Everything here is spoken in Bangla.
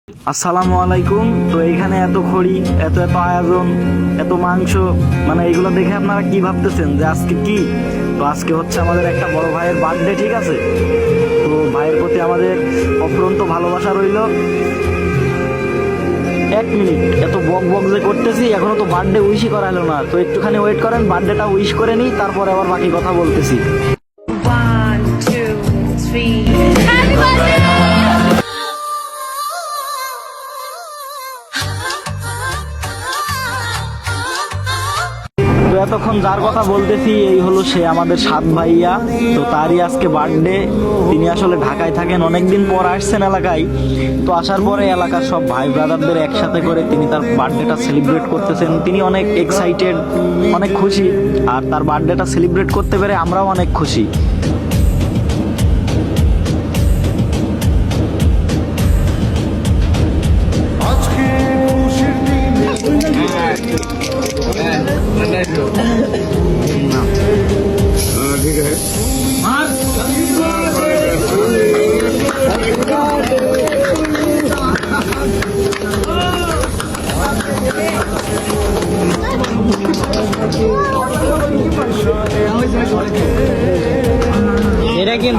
আসসালামু আলাইকুম। তো এইখানে এত খড়ি, এত এত আয়োজন, এত মাংস, মানে এগুলো দেখে আপনারা কি ভাবতেছেন যে আজকে কি? তো আজকে হচ্ছে আমাদের একটা বড় ভাইয়ের বার্থডে, ঠিক আছে? তো ভাইয়ের প্রতি আমাদের অফুরন্ত ভালোবাসা রইল। এক মিনিট, এত বক বক যে করতেছি, এখনো তো বার্থডে উইশই করা হলো না। তো একটুখানি ওয়েট করেন, বার্থডেটা উইশ করে নিই, তারপরে আবার বাকি কথা বলতেছি। 1, 2, 3. তো এতক্ষণ যার কথা বলতেছি এই হলো সে, আমাদের সাত ভাইয়া। তো তারই আজকে বার্থডে। তিনি আসলে ঢাকায় থাকেন, অনেকদিন পর আসছেন এলাকায়। তো আসার পরে এলাকার সব ভাই ব্রাদারদের একসাথে করে তিনি তার বার্থডেটা সেলিব্রেট করতেছেন। তিনি অনেক এক্সাইটেড, অনেক খুশি। আর তার বার্থডেটা সেলিব্রেট করতে পেরে আমরাও অনেক খুশি। এটা কি